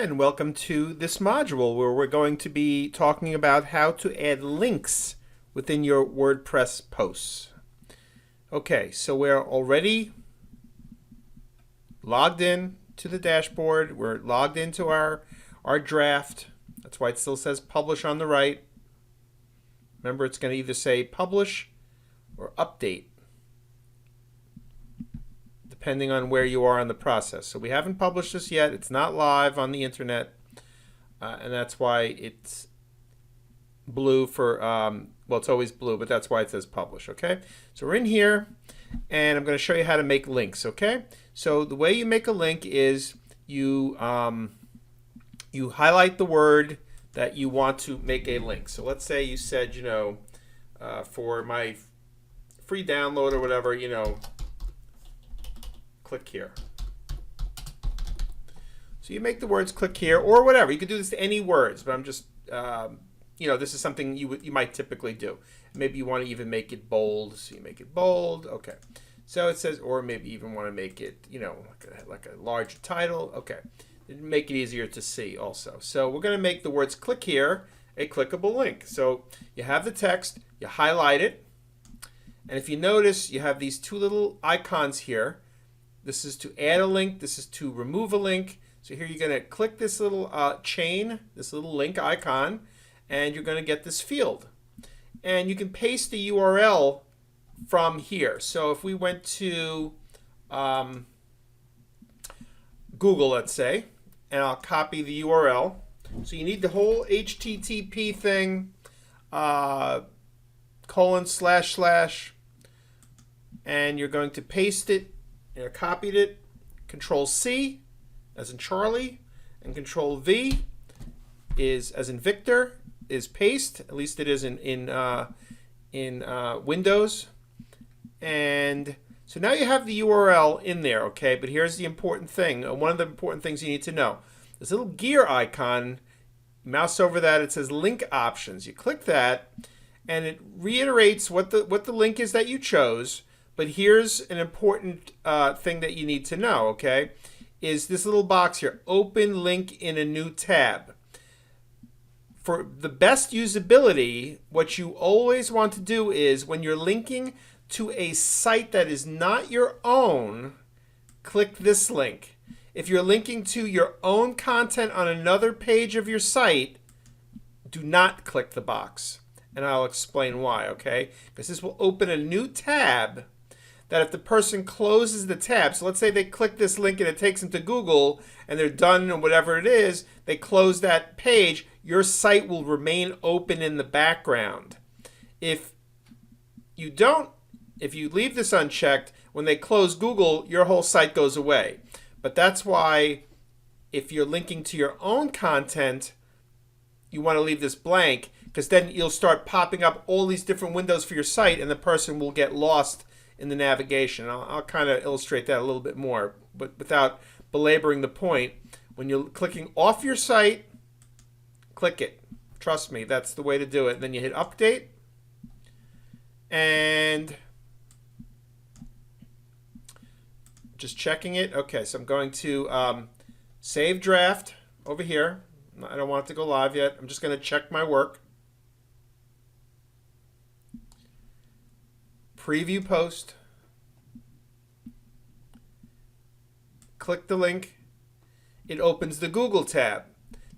and welcome to this module where we're going to be talking about how to add links within your WordPress posts. Okay, so we're already logged in to the dashboard. We're logged into our draft. That's why it still says publish on the right. Remember, it's going to either say publish or update, depending on where you are in the process. So we haven't published this yet. It's not live on the internet, and that's why it's blue for, well, it's always blue, but that's why it says publish, okay? So we're in here, and I'm going to show you how to make links, okay? So the way you make a link is you highlight the word that you want to make a link. So let's say you said, for my free download or whatever, click here. So you make the words click here or whatever. You could do this to any words, but I'm just, this is something you might typically do. Maybe you want to even make it bold, so you make it bold. Okay. So it says, or maybe you even want to make it, like a larger title. Okay. Make it easier to see also. So we're going to make the words click here a clickable link. So you have the text, you highlight it, and if you notice, you have these two little icons here. This is to add a link. This is to remove a link. So here you're going to click this little chain, this little link icon, and you're going to get this field. And you can paste the URL from here. So if we went to Google, let's say, and I'll copy the URL. So you need the whole HTTP thing, :// and you're going to paste it. I copied it, Control C as in Charlie, and Control V is as in Victor, is paste. At least it is in Windows. And so now you have the URL in there, okay? But here's the important thing. One of the important things you need to know. This little gear icon, mouse over that, it says link options. You click that, and it reiterates what the link is that you chose. But here's an important thing that you need to know, okay, is this little box here, open link in a new tab. For the best usability, what you always want to do is when you're linking to a site that is not your own, click this link. If you're linking to your own content on another page of your site, do not click the box. And I'll explain why, okay? Because this will open a new tab that if the person closes the tab, so let's say they click this link and it takes them to Google and they're done or whatever it is, they close that page, your site will remain open in the background. If you leave this unchecked, when they close Google, your whole site goes away. But that's why if you're linking to your own content, you want to leave this blank, because then you'll start popping up all these different windows for your site and the person will get lost in the navigation. I'll kind of illustrate that a little bit more, but without belaboring the point. When you're clicking off your site, click it. Trust me, that's the way to do it. Then you hit update, and just checking it. Okay, so I'm going to save draft over here. I don't want it to go live yet. I'm just going to check my work. Preview post. Click the link. It opens the Google tab.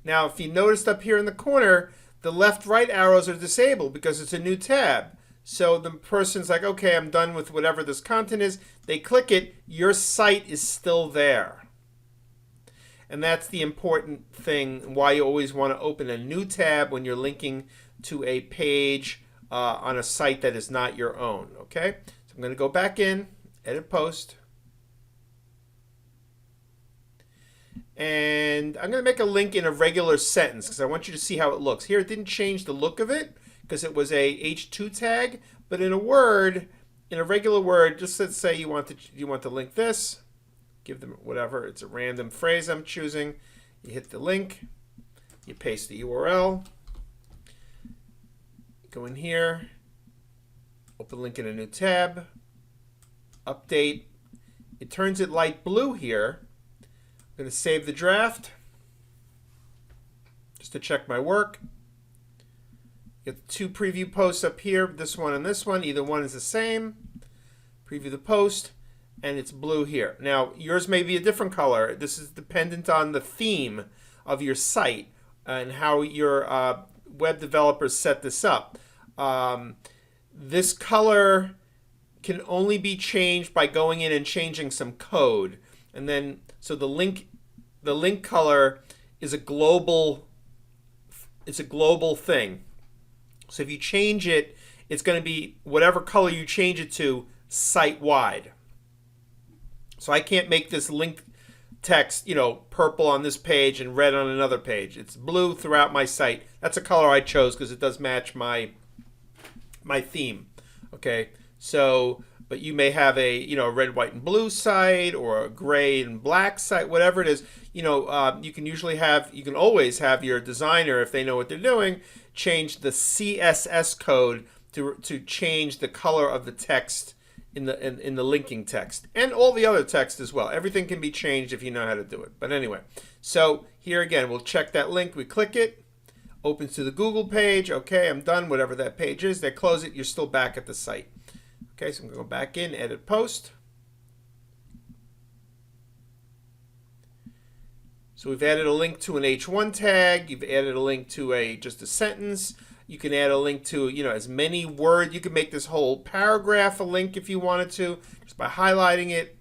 Now, if you noticed up here in the corner, the left-right arrows are disabled because it's a new tab. So the person's like, okay, I'm done with whatever this content is. They click it, your site is still there. And that's the important thing, why you always want to open a new tab when you're linking to a page on a site that is not your own, okay? So I'm going to go back in, edit post. And I'm going to make a link in a regular sentence because I want you to see how it looks. Here it didn't change the look of it because it was a H2 tag, but in a word, in a regular word, just let's say you want to link this, give them whatever, it's a random phrase I'm choosing. You hit the link, you paste the URL, go in here, open link in a new tab, update. It turns it light blue here. I'm going to save the draft. just to check my work. Get the two preview posts up here, this one and this one. Either one is the same. Preview the post, and it's blue here. Now, yours may be a different color. This is dependent on the theme of your site and how your web developers set this up. This color can only be changed by going in and changing some code. And then, so the link color is a global thing. So if you change it, it's going to be whatever color you change it to site-wide. So I can't make this link text, purple on this page and red on another page. It's blue throughout my site. That's a color I chose because it does match my theme. Okay, so but you may have a red, white, and blue site or a gray and black site, whatever it is. You can always have your designer, if they know what they're doing, change the CSS code to change the color of the text in the linking text, and all the other text as well. Everything can be changed if you know how to do it. But anyway, so here again, we'll check that link. We click it, opens to the Google page. Okay, I'm done. Whatever that page is, they close it. You're still back at the site. Okay, so I'm going to go back in, edit post. So we've added a link to an H1 tag. You've added a link to just a sentence. You can add a link to, as many words. You can make this whole paragraph a link if you wanted to, just by highlighting it,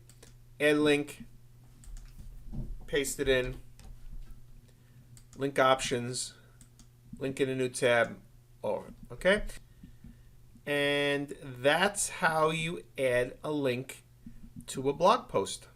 add link, paste it in, link options, link in a new tab, okay? And that's how you add a link to a blog post.